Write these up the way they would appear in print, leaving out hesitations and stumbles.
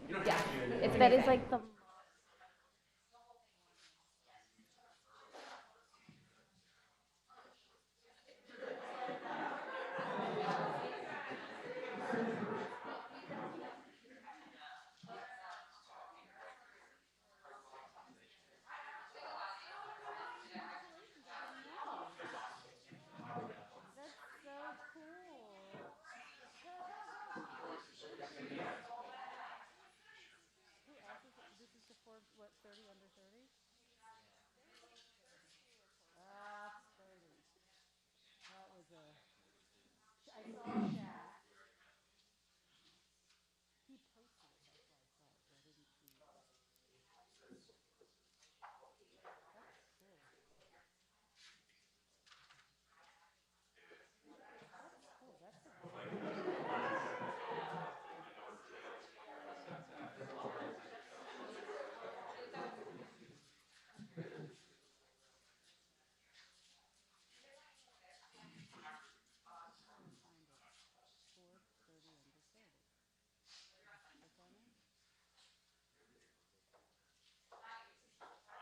Yeah, it's that is like the. That's so cool. Who else is it? This is the Forbes, what, 30 under 30? That's 30. That was a. I saw Shaq. He posted it. That's why I saw it, but I didn't see. That's cool. That's cool. That's a find it. Forbes 30 under 30.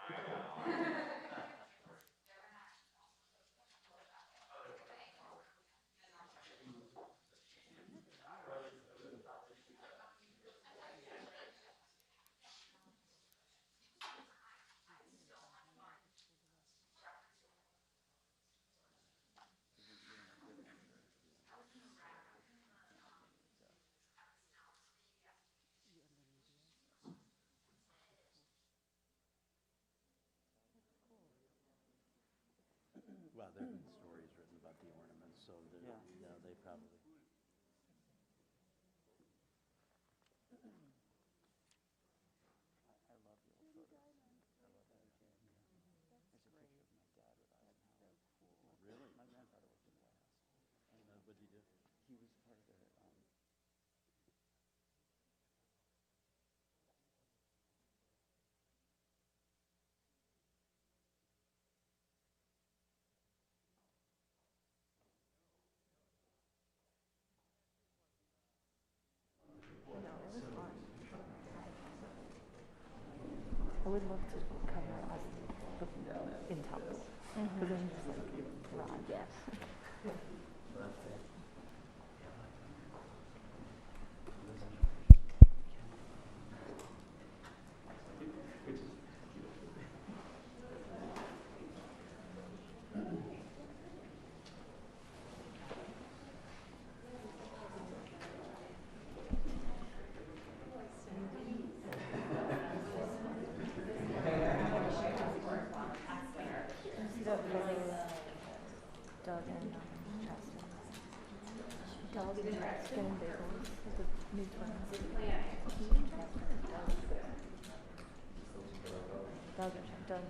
Click on it. Look at you. You under media. That's cool. Well, there have been stories written about the ornaments, so they probably. I love the old photos. I love that. That's There's a great. picture of my dad with Eisenhower. So cool. Really? My grandfather worked in the White House. And what did he do? He was part of their. No, it was fun. I would love to cover us in top. Because then you just like ride. Yes. Doug and Justin. Doug and Justin and Bagels, the new twins. Doug and Justin.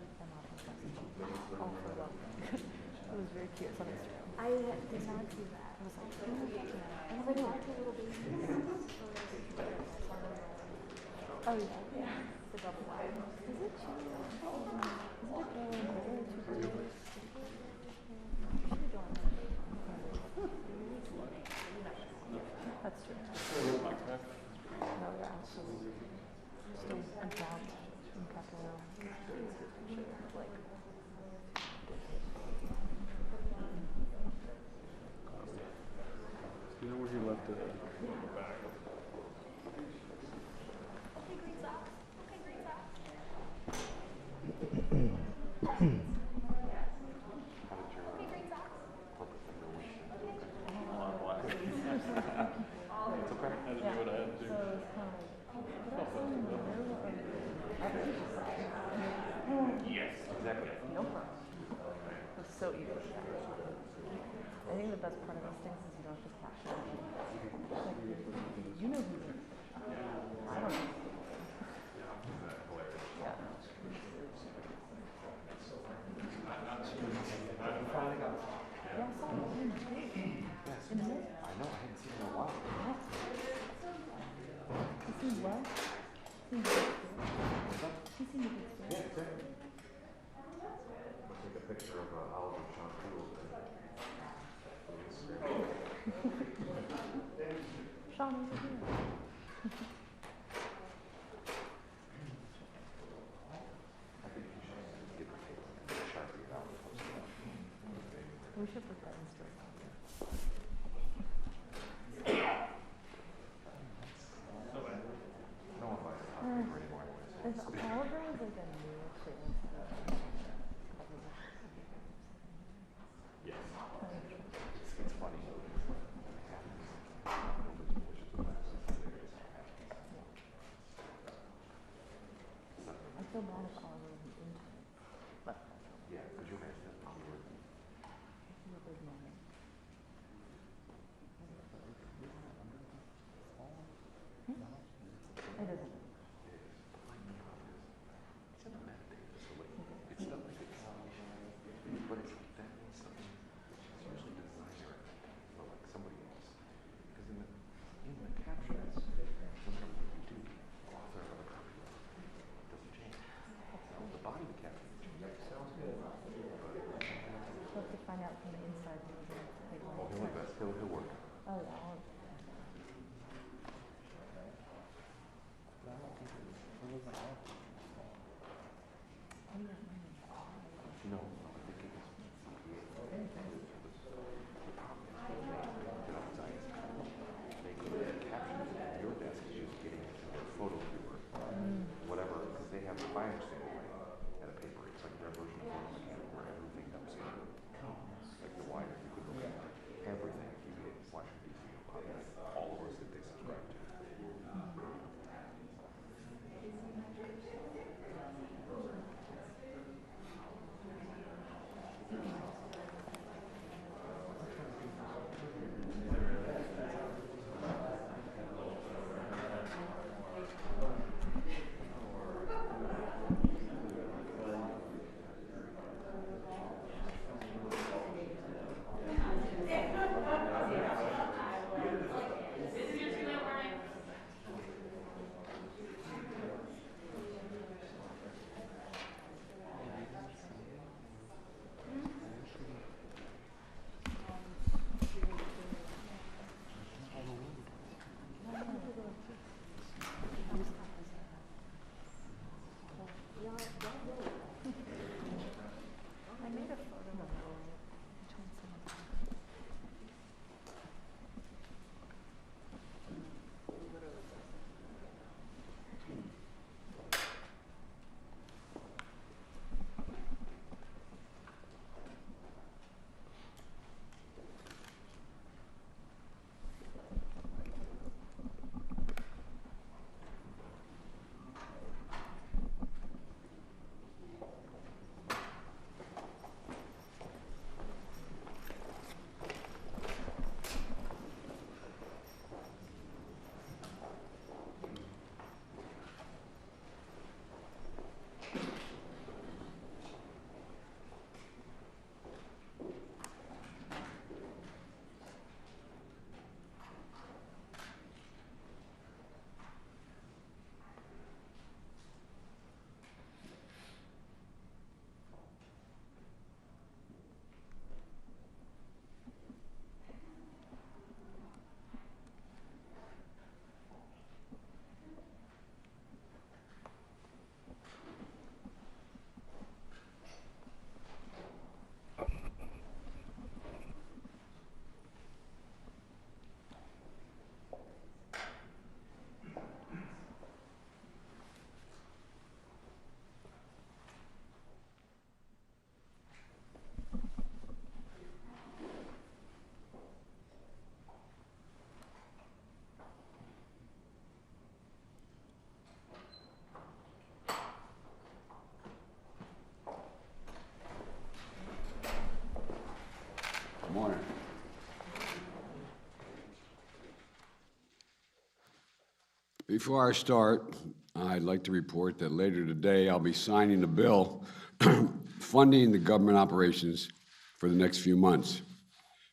All for love. It was very cute. It's on Instagram. I did not see that. I was like, I was like, two little babies. Oh yeah. The double wide. Is it two? Is it a girl and brother or two brothers? That's true. No, you're absolutely still advanced in Capello. Like, You know where he left it in the back? I didn't know what I had to do. Yes, exactly. no problem. It was so easy. I think the best part of those things is you don't just cash it out. Like, you know who you I don't know. Yeah. Yeah, I saw him. In the middle. I know, I hadn't seen him in a while. He seemed well. He seemed a good spirit. Yeah, exactly. Take a picture of Oliver Shampoo. Sean, over here. We should put that in story. No one buys a paper anymore anyways. If Oliver was like a New York City. Yes. It's funny. I feel bad if Oliver was an intern. But Yeah, could you imagine if you were he's a big man. It isn't. it's not meditative, so like, it's not like it's, but it's like that means something, it's usually the designer or like somebody else. Because in the captions, no matter what you do, the author or the copyright doesn't change. The body of the caption changes. We'll have to find out from the inside who the big one Oh, is. he'll invest, he'll work. Oh, yeah. No, I think it was CPA. The problem is they did all designs. They could have captions. Your desk is just getting into a photo viewer, whatever, because they have, if I understand it right, at a paper, it's like their version of Photo Mechanic where everything comes in. Like the wire, you could look at everything, UVA/DC, all of us that they subscribe to. I made a photo of it. Which one's the one? Morning. Before I start, I'd like to report that later today I'll be signing a bill funding the government operations for the next few months.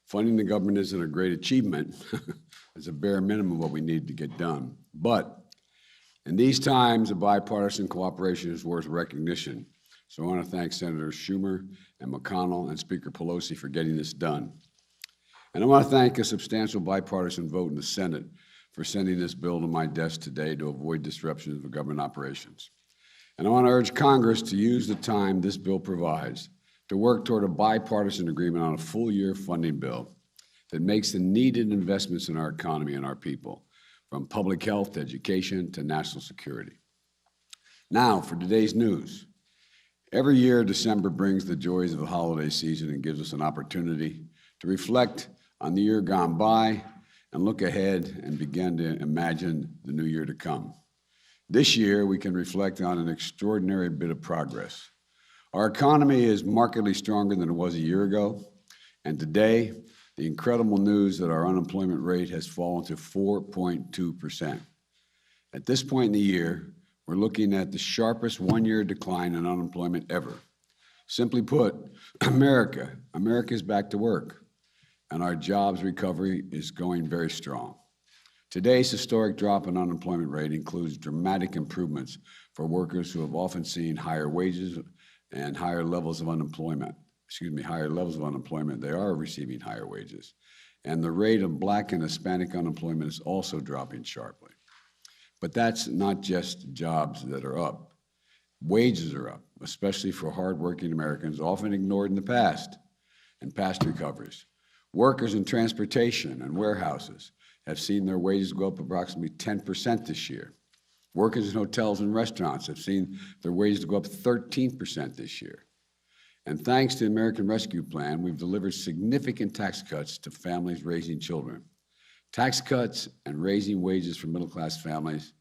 Funding the government isn't a great achievement. It's a bare minimum of what we need to get done. But in these times, a bipartisan cooperation is worth recognition. So I want to thank Senators Schumer and McConnell and Speaker Pelosi for getting this done. And I want to thank a substantial bipartisan vote in the Senate for sending this bill to my desk today to avoid disruptions of government operations. And I want to urge Congress to use the time this bill provides to work toward a bipartisan agreement on a full-year funding bill that makes the needed investments in our economy and our people, from public health to education to national security. Now, for today's news. Every year, December brings the joys of the holiday season and gives us an opportunity to reflect on the year gone by and look ahead and begin to imagine the new year to come. This year, we can reflect on an extraordinary bit of progress. Our economy is markedly stronger than it was a year ago, and today, the incredible news that our unemployment rate has fallen to 4.2%. At this point in the year, we're looking at the sharpest one-year decline in unemployment ever. Simply put, America is back to work, and our jobs recovery is going very strong. Today's historic drop in unemployment rate includes dramatic improvements for workers who have often seen higher wages and higher levels of unemployment. They are receiving higher wages. And the rate of Black and Hispanic unemployment is also dropping sharply. But that's not just jobs that are up. Wages are up, especially for hardworking Americans, often ignored in the past, and past recoveries. Workers in transportation and warehouses have seen their wages go up approximately 10% this year. Workers in hotels and restaurants have seen their wages go up 13% this year. And thanks to the American Rescue Plan, we've delivered significant tax cuts to families raising children. Tax cuts and raising wages for middle-class families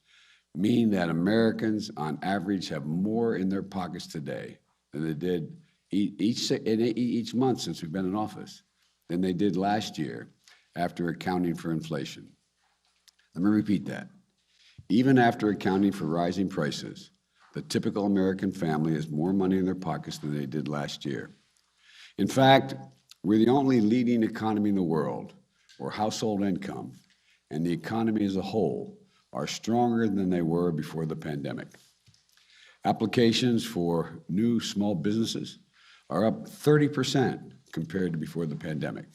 mean that Americans, on average, have more in their pockets today than they did each month since we've been in office than they did last year after accounting for inflation. Let me repeat that. Even after accounting for rising prices, the typical American family has more money in their pockets than they did last year. In fact, we're the only leading economy in the world where household income and the economy as a whole are stronger than they were before the pandemic. Applications for new small businesses are up 30% compared to before the pandemic.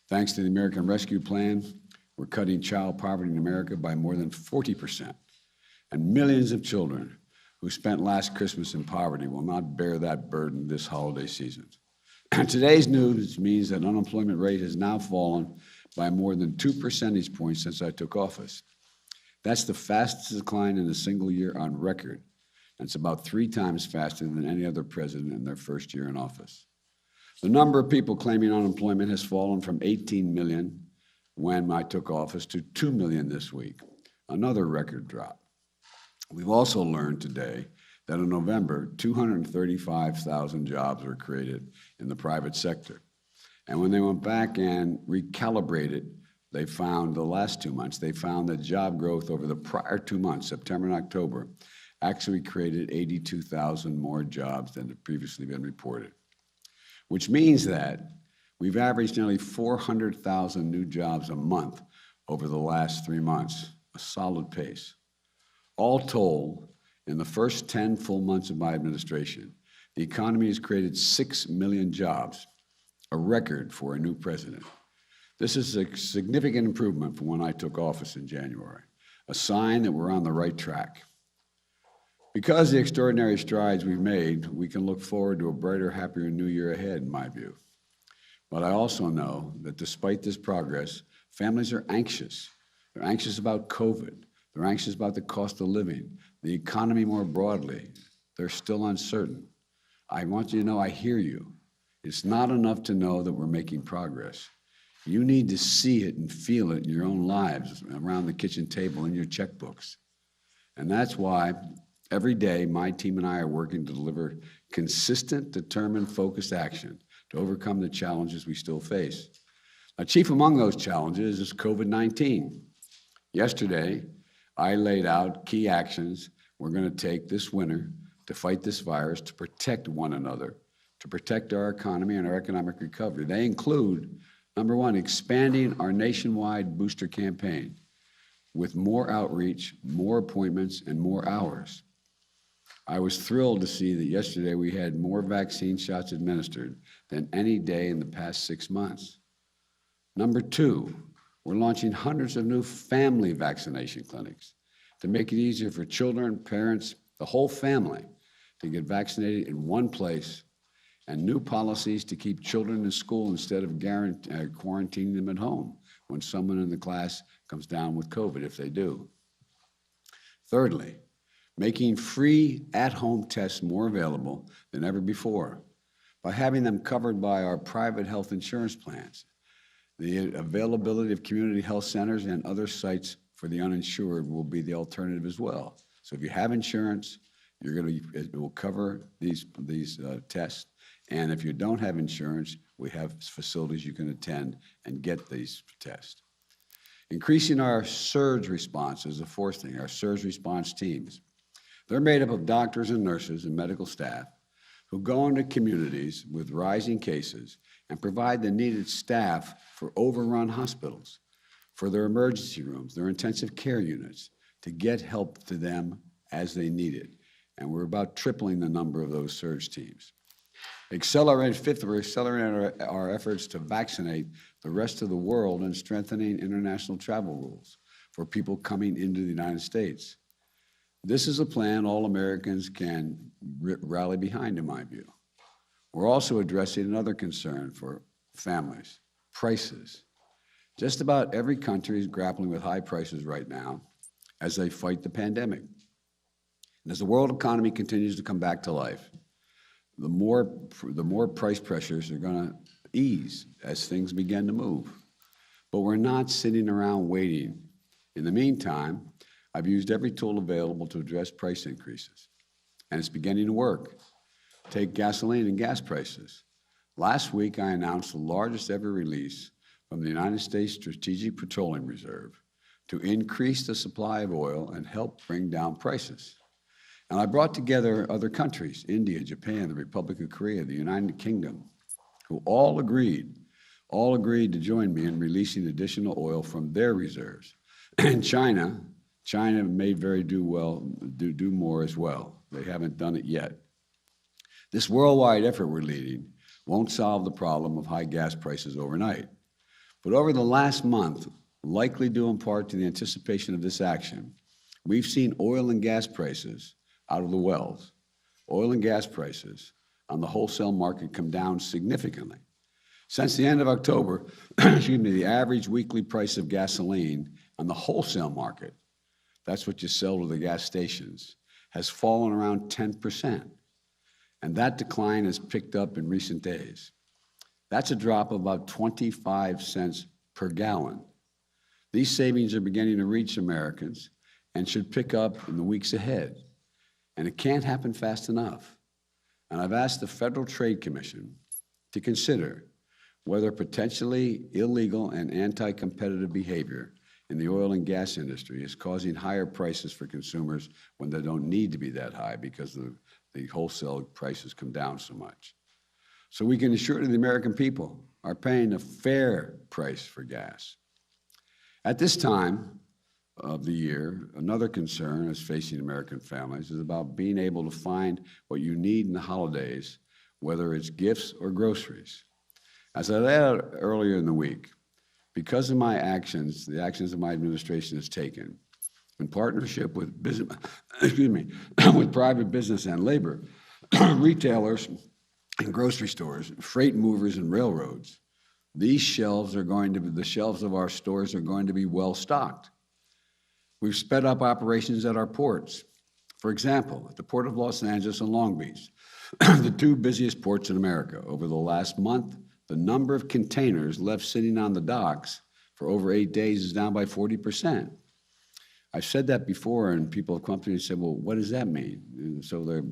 Thanks to the American Rescue Plan, we're cutting child poverty in America by more than 40%, and millions of children who spent last Christmas in poverty will not bear that burden this holiday season. Today's news means that unemployment rate has now fallen by more than 2 percentage points since I took office. That's the fastest decline in a single year on record, and it's about 3 times faster than any other president in their first year in office. The number of people claiming unemployment has fallen from 18 million when I took office to 2 million this week, another record drop. We've also learned today that in November, 235,000 jobs were created in the private sector. And when they went back and recalibrated, they found the last 2 months, they found that job growth over the prior 2 months, September and October, actually created 82,000 more jobs than had previously been reported, which means that we've averaged nearly 400,000 new jobs a month over the last 3 months, a solid pace. All told, in the first 10 full months of my administration, the economy has created 6 million jobs, a record for a new president. This is a significant improvement from when I took office in January, a sign that we're on the right track. Because of the extraordinary strides we've made, we can look forward to a brighter, happier new year ahead, in my view. But I also know that despite this progress, families are anxious. They're anxious about COVID. They're anxious about the cost of living, the economy more broadly. They're still uncertain. I want you to know I hear you. It's not enough to know that we're making progress. You need to see it and feel it in your own lives, around the kitchen table, in your checkbooks. And that's why every day my team and I are working to deliver consistent, determined, focused action to overcome the challenges we still face. Now, chief among those challenges is COVID-19. Yesterday, I laid out key actions we're going to take this winter to fight this virus, to protect one another, to protect our economy and our economic recovery. They include, number one, expanding our nationwide booster campaign with more outreach, more appointments, and more hours. I was thrilled to see that yesterday we had more vaccine shots administered than any day in the past 6 months. Number two, we're launching hundreds of new family vaccination clinics to make it easier for children, parents, the whole family to get vaccinated in one place and new policies to keep children in school instead of quarantining them at home when someone in the class comes down with COVID, if they do. Thirdly, making free at-home tests more available than ever before by having them covered by our private health insurance plans. The availability of community health centers and other sites for the uninsured will be the alternative as well. So if you have insurance, it will cover these tests. And if you don't have insurance, we have facilities you can attend and get these tests. Increasing our surge response is the fourth thing, our surge response teams. They're made up of doctors and nurses and medical staff who go into communities with rising cases and provide the needed staff for overrun hospitals, for their emergency rooms, their intensive care units, to get help to them as they need it. And we're about tripling the number of those surge teams. Fifth, we're accelerating our efforts to vaccinate the rest of the world and strengthening international travel rules for people coming into the United States. This is a plan all Americans can rally behind, in my view. We're also addressing another concern for families, prices. Just about every country is grappling with high prices right now as they fight the pandemic. And as the world economy continues to come back to life, the more price pressures are going to ease as things begin to move. But we're not sitting around waiting. In the meantime, I've used every tool available to address price increases, and it's beginning to work. Take gasoline and gas prices. Last week, I announced the largest ever release from the United States Strategic Petroleum Reserve to increase the supply of oil and help bring down prices. And I brought together other countries, India, Japan, the Republic of Korea, the United Kingdom, who all agreed to join me in releasing additional oil from their reserves. And China may very do more as well. They haven't done it yet. This worldwide effort we're leading won't solve the problem of high gas prices overnight. But over the last month, likely due in part to the anticipation of this action, we've seen oil and gas prices out of the wells. Oil and gas prices on the wholesale market come down significantly. Since the end of October, the average weekly price of gasoline on the wholesale market, that's what you sell to the gas stations, has fallen around 10%. And that decline has picked up in recent days. That's a drop of about 25 cents per gallon. These savings are beginning to reach Americans and should pick up in the weeks ahead. And it can't happen fast enough. And I've asked the Federal Trade Commission to consider whether potentially illegal and anti-competitive behavior in the oil and gas industry is causing higher prices for consumers when they don't need to be that high because the wholesale prices come down so much. So we can assure the American people are paying a fair price for gas. At this time of the year, another concern that's facing American families is about being able to find what you need in the holidays, whether it's gifts or groceries. As I laid out earlier in the week, because of my actions, the actions that my administration has taken, in partnership with business, with private business and labor, retailers and grocery stores, freight movers and railroads, the shelves of our stores are going to be well stocked. We've sped up operations at our ports. For example, at the Port of Los Angeles and Long Beach, the two busiest ports in America. Over the last month, the number of containers left sitting on the docks for over 8 days is down by 40%. I've said that before, and people have come to me and said, well, what does that mean? And so they're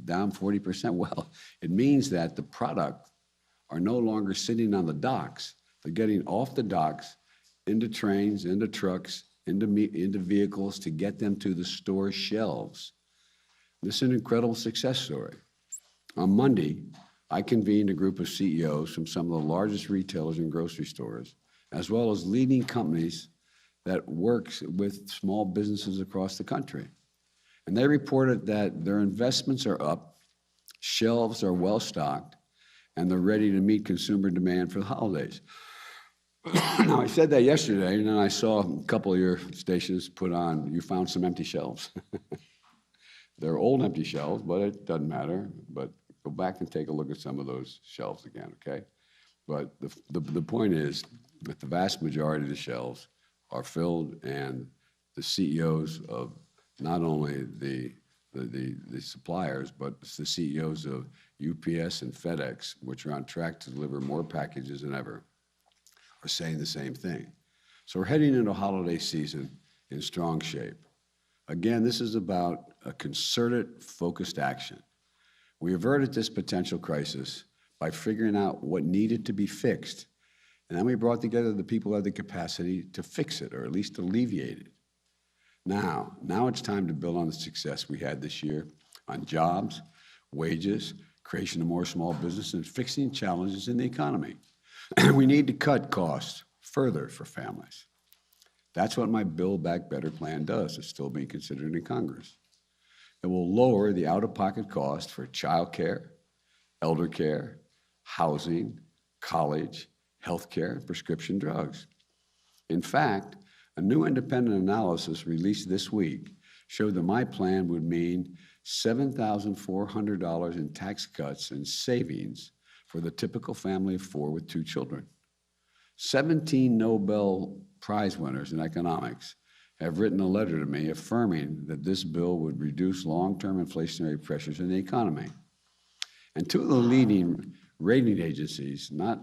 down 40%. Well, it means that the product are no longer sitting on the docks. They're getting off the docks, into trains, into trucks, into vehicles to get them to the store shelves. This is an incredible success story. On Monday, I convened a group of CEOs from some of the largest retailers and grocery stores, as well as leading companies that works with small businesses across the country. And they reported that their investments are up, shelves are well stocked, and they're ready to meet consumer demand for the holidays. Now, I said that yesterday, and then I saw a couple of your stations put on, you found some empty shelves. They're old empty shelves, but it doesn't matter. But Go back and take a look at some of those shelves again, okay? But the point is that the vast majority of the shelves are filled, and the CEOs of not only the suppliers, but the CEOs of UPS and FedEx, which are on track to deliver more packages than ever, are saying the same thing. So we're heading into holiday season in strong shape. Again, this is about a concerted, focused action. We averted this potential crisis by figuring out what needed to be fixed, and then we brought together the people who had the capacity to fix it, or at least alleviate it. Now it's time to build on the success we had this year on jobs, wages, creation of more small business, and fixing challenges in the economy. We need to cut costs further for families. That's what my Build Back Better plan does. It's still being considered in Congress. It will lower the out-of-pocket cost for child care, elder care, housing, college, health care, and prescription drugs. In fact, a new independent analysis released this week showed that my plan would mean $7,400 in tax cuts and savings for the typical family of four with 2 children. 17 Nobel Prize winners in economics have written a letter to me affirming that this bill would reduce long-term inflationary pressures in the economy. And 2 of the leading rating agencies, not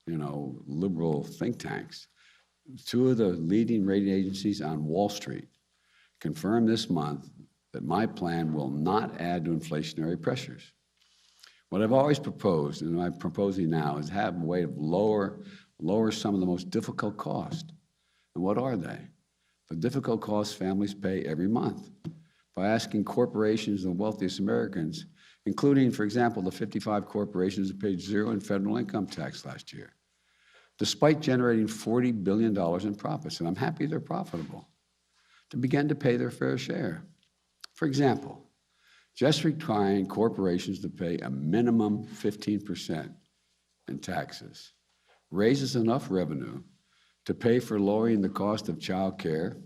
liberal think tanks, 2 of the leading rating agencies on Wall Street confirmed this month that my plan will not add to inflationary pressures. What I've always proposed, and I'm proposing now, is have a way of lower some of the most difficult costs. And what are they? The difficult costs families pay every month by asking corporations and the wealthiest Americans, including, for example, the 55 corporations that paid 0 in federal income tax last year, despite generating $40 billion in profits, and I'm happy they're profitable, to begin to pay their fair share. For example, just requiring corporations to pay a minimum 15% in taxes raises enough revenue to pay for lowering the cost of child care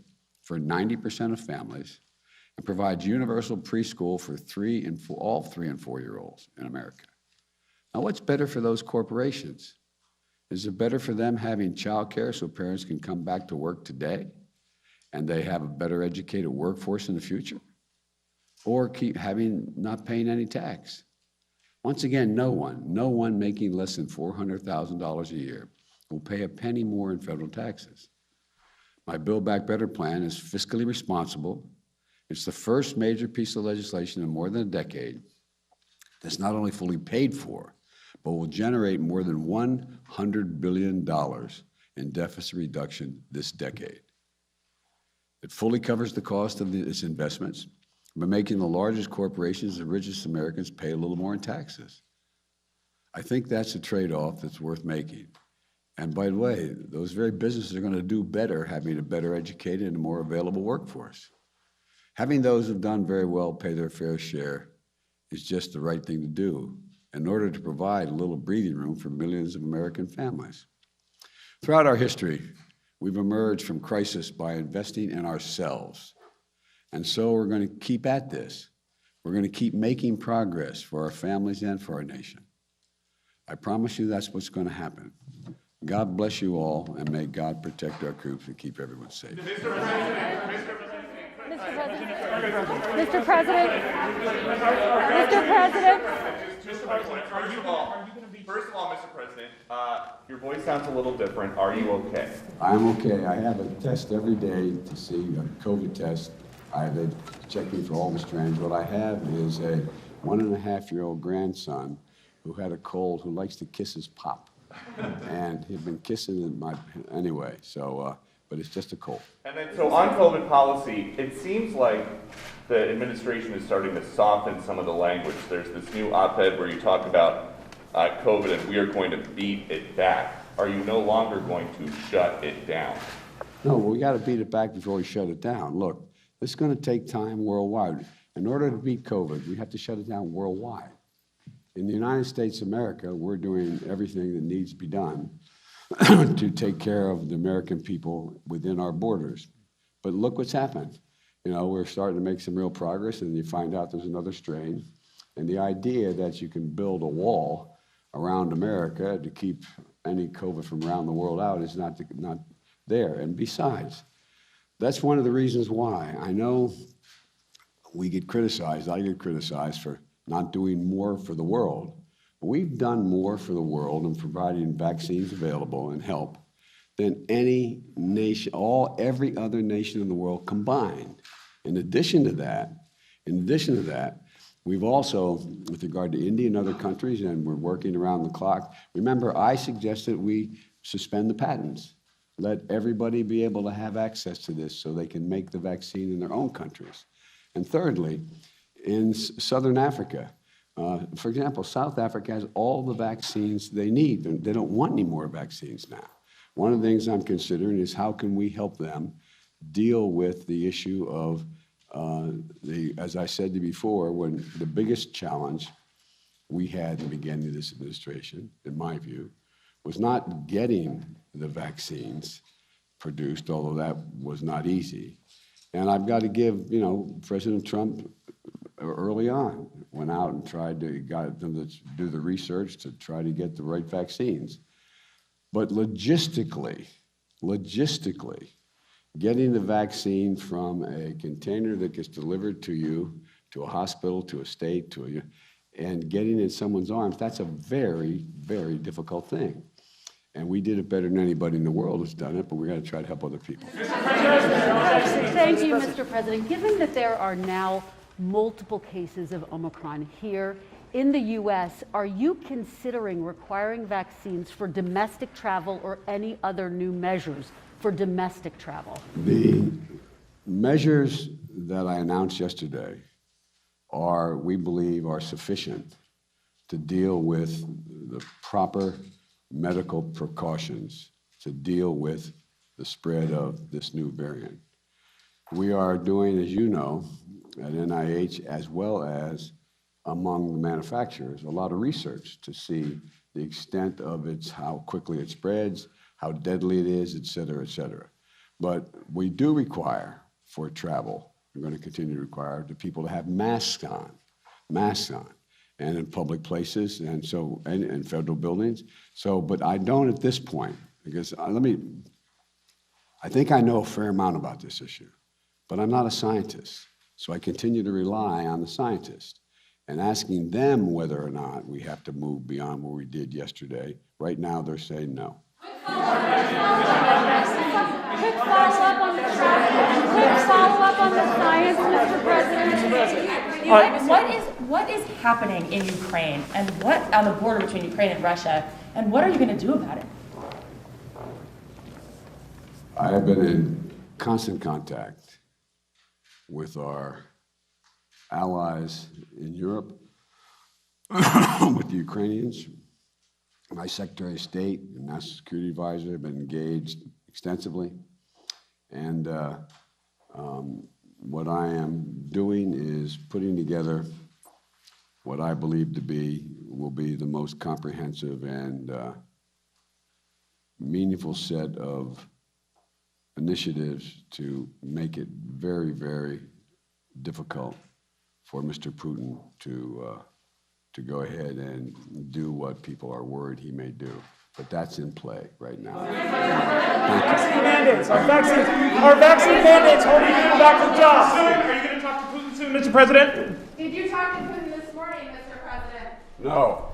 for 90% of families and provides universal preschool for all 3 and 4-year-olds in America. Now, what's better for those corporations? Is it better for them having child care so parents can come back to work today and they have a better educated workforce in the future? Or keep not paying any tax? Once again, no one making less than $400,000 a year will pay a penny more in federal taxes. My Build Back Better plan is fiscally responsible. It's the first major piece of legislation in more than a decade that's not only fully paid for, but will generate more than $100 billion in deficit reduction this decade. It fully covers the cost of its investments by making the largest corporations, the richest Americans, pay a little more in taxes. I think that's a trade-off that's worth making. And by the way, those very businesses are going to do better having a better educated and more available workforce. Having those who've done very well pay their fair share is just the right thing to do in order to provide a little breathing room for millions of American families. Throughout our history, we've emerged from crisis by investing in ourselves. And so we're going to keep at this. We're going to keep making progress for our families and for our nation. I promise you that's what's going to happen. God bless you all, and may God protect our troops and keep everyone safe. Mr. President. First of all, Mr. President, your voice sounds a little different. Are you okay? I'm okay. I have a test every day to see a COVID test. They check me for all the strands. What I have is a 1.5-year-old grandson who had a cold, who likes to kiss his pop. And he'd been kissing anyway, but it's just a cold. And then, so on COVID policy, it seems like the administration is starting to soften some of the language. There's this new op-ed where you talk about COVID and we are going to beat it back. Are you no longer going to shut it down? No, we got to beat it back before we shut it down. Look, this is going to take time worldwide. In order to beat COVID, we have to shut it down worldwide. In the United States of America, we're doing everything that needs to be done to take care of the American people within our borders. But look what's happened. We're starting to make some real progress, and you find out there's another strain. And the idea that you can build a wall around America to keep any COVID from around the world out is not there. And besides, that's one of the reasons why I know we get criticized, I get criticized for not doing more for the world. But we've done more for the world in providing vaccines available and help than any nation, every other nation in the world combined. In addition to that, we've also, with regard to India and other countries, and we're working around the clock. Remember, I suggested we suspend the patents. Let everybody be able to have access to this so they can make the vaccine in their own countries. And thirdly, in Southern Africa, for example, South Africa has all the vaccines they need. They don't want any more vaccines now. One of the things I'm considering is how can we help them deal with the issue of as I said to you before, when the biggest challenge we had in the beginning of this administration, in my view, was not getting the vaccines produced, although that was not easy. And I've got to give, President Trump early on went out and got them to do the research to try to get the right vaccines. But logistically, getting the vaccine from a container that gets delivered to you, to a hospital, to a state, and getting it in someone's arms, that's a very, very difficult thing. And we did it better than anybody in the world has done it, but we're going to try to help other people. Thank you, Mr. President. Given that there are now multiple cases of Omicron here in the U.S., are you considering requiring vaccines for domestic travel or any other new measures for domestic travel? The measures that I announced yesterday we believe, are sufficient to deal with the proper medical precautions to deal with the spread of this new variant. We are doing, as you know, at NIH, as well as among the manufacturers, a lot of research to see the extent of how quickly it spreads, how deadly it is, et cetera, But we do require for travel, we're going to continue to require the people to have masks on, and in public places, and so, and in federal buildings. So, but I don't at this point, because I think I know a fair amount about this issue, but I'm not a scientist. So I continue to rely on the scientists and asking them whether or not we have to move beyond what we did yesterday. Right now, they're saying no. Quick follow-up on the science, Mr. President. What is happening in Ukraine and what on the border between Ukraine and Russia, and what are you going to do about it? I have been in constant contact with our allies in Europe, with the Ukrainians. My Secretary of State and National Security Advisor have been engaged extensively. And what I am doing is putting together what I believe will be the most comprehensive and meaningful set of initiatives to make it very, very difficult for Mr. Putin to go ahead and do what people are worried he may do. But that's in play right now. Vaccine mandates. Our vaccine mandates holding people back from jobs. Are you going to talk to Putin soon, Mr. President? Did you talk to Putin this morning, Mr. President? No.